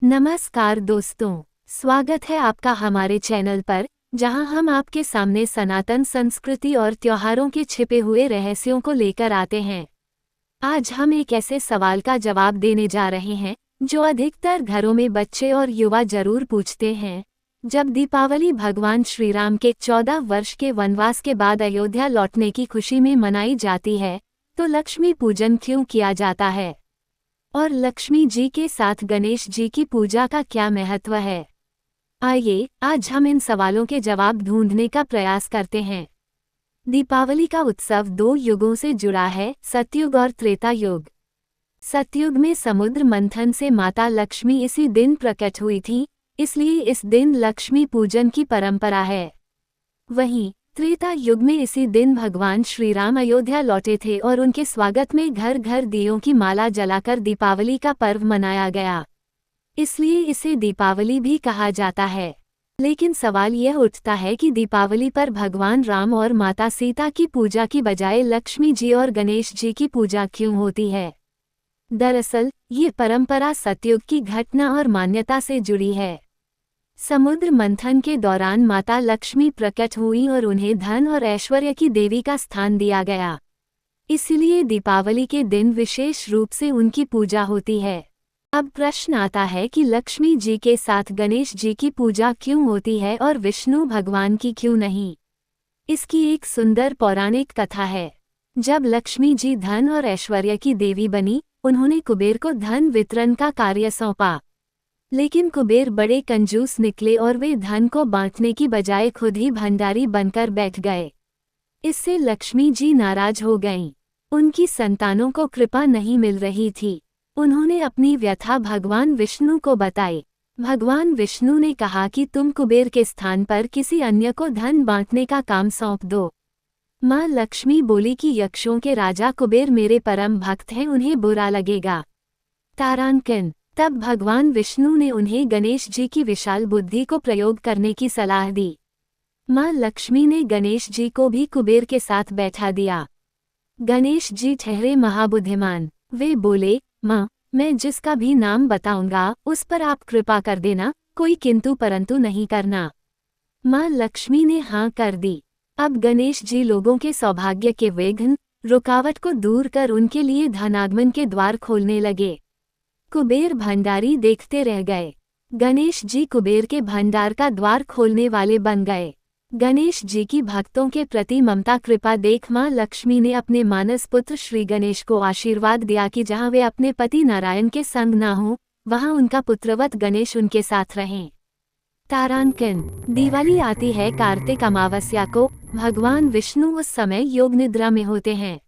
नमस्कार दोस्तों, स्वागत है आपका हमारे चैनल पर, जहां हम आपके सामने सनातन संस्कृति और त्योहारों के छिपे हुए रहस्यों को लेकर आते हैं। आज हम एक ऐसे सवाल का जवाब देने जा रहे हैं जो अधिकतर घरों में बच्चे और युवा जरूर पूछते हैं। जब दीपावली भगवान श्री राम के 14 वर्ष के वनवास के बाद अयोध्या लौटने की खुशी में मनाई जाती है, तो लक्ष्मी पूजन क्यों किया जाता है और लक्ष्मी जी के साथ गणेश जी की पूजा का क्या महत्व है? आइए आज हम इन सवालों के जवाब ढूंढने का प्रयास करते हैं। दीपावली का उत्सव 2 युगों से जुड़ा है, सतयुग और त्रेता युग। सतयुग में समुद्र मंथन से माता लक्ष्मी इसी दिन प्रकट हुई थी, इसलिए इस दिन लक्ष्मी पूजन की परंपरा है। वहीं त्रेता युग में इसी दिन भगवान श्री राम अयोध्या लौटे थे और उनके स्वागत में घर घर दियों की माला जलाकर दीपावली का पर्व मनाया गया, इसलिए इसे दीपावली भी कहा जाता है। लेकिन सवाल यह उठता है कि दीपावली पर भगवान राम और माता सीता की पूजा की बजाय लक्ष्मी जी और गणेश जी की पूजा क्यों होती है? दरअसल ये परंपरा सतयुग की घटना और मान्यता से जुड़ी है। समुद्र मंथन के दौरान माता लक्ष्मी प्रकट हुई और उन्हें धन और ऐश्वर्य की देवी का स्थान दिया गया, इसलिए दीपावली के दिन विशेष रूप से उनकी पूजा होती है। अब प्रश्न आता है कि लक्ष्मी जी के साथ गणेश जी की पूजा क्यों होती है और विष्णु भगवान की क्यों नहीं? इसकी एक सुंदर पौराणिक कथा है। जब लक्ष्मी जी धन और ऐश्वर्य की देवी बनी, उन्होंने कुबेर को धन वितरण का कार्य सौंपा, लेकिन कुबेर बड़े कंजूस निकले और वे धन को बांटने की बजाय खुद ही भंडारी बनकर बैठ गए। इससे लक्ष्मी जी नाराज हो गईं। उनकी संतानों को कृपा नहीं मिल रही थी। उन्होंने अपनी व्यथा भगवान विष्णु को बताई। भगवान विष्णु ने कहा कि तुम कुबेर के स्थान पर किसी अन्य को धन बांटने का काम सौंप दो। माँ लक्ष्मी बोली कि यक्षों के राजा कुबेर मेरे परम भक्त हैं, उन्हें बुरा लगेगा। तारांकन। तब भगवान विष्णु ने उन्हें गणेश जी की विशाल बुद्धि को प्रयोग करने की सलाह दी। माँ लक्ष्मी ने गणेश जी को भी कुबेर के साथ बैठा दिया। गणेश जी ठहरे महाबुद्धिमान। वे बोले, माँ, मैं जिसका भी नाम बताऊंगा उस पर आप कृपा कर देना, कोई किंतु परंतु नहीं करना। माँ लक्ष्मी ने हाँ कर दी। अब गणेश जी लोगों के सौभाग्य के विघ्न, रुकावट को दूर कर उनके लिए धनागमन के द्वार खोलने लगे। कुबेर भंडारी देखते रह गए। गणेश जी कुबेर के भंडार का द्वार खोलने वाले बन गए। गणेश जी की भक्तों के प्रति ममता कृपा देख माँ लक्ष्मी ने अपने मानस पुत्र श्री गणेश को आशीर्वाद दिया कि जहाँ वे अपने पति नारायण के संग न हों, वहाँ उनका पुत्रवत गणेश उनके साथ रहें। तारांकन। दिवाली आती है कार्तिक अमावस्या को। भगवान विष्णु उस समय योग निद्रा में होते हैं।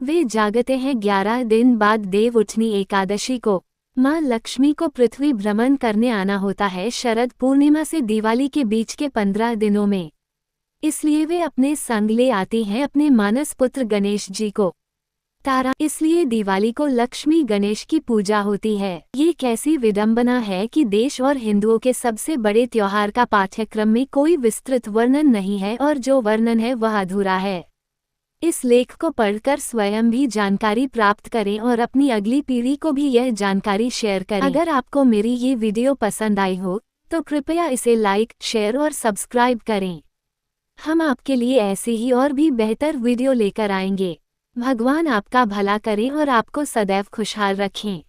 वे जागते हैं 11 दिन बाद देव उठनी एकादशी को। माँ लक्ष्मी को पृथ्वी भ्रमण करने आना होता है शरद पूर्णिमा से दिवाली के बीच के 15 दिनों में, इसलिए वे अपने संग ले आती हैं अपने मानस पुत्र गणेश जी को। इसलिए दिवाली को लक्ष्मी गणेश की पूजा होती है। ये कैसी विडंबना है कि देश और हिंदुओं के सबसे बड़े त्योहार का पाठ्यक्रम में कोई विस्तृत वर्णन नहीं है और जो वर्णन है वह अधूरा है। इस लेख को पढ़कर स्वयं भी जानकारी प्राप्त करें और अपनी अगली पीढ़ी को भी यह जानकारी शेयर करें। अगर आपको मेरी ये वीडियो पसंद आई हो तो कृपया इसे लाइक, शेयर और सब्सक्राइब करें। हम आपके लिए ऐसी ही और भी बेहतर वीडियो लेकर आएंगे। भगवान आपका भला करें और आपको सदैव खुशहाल रखें।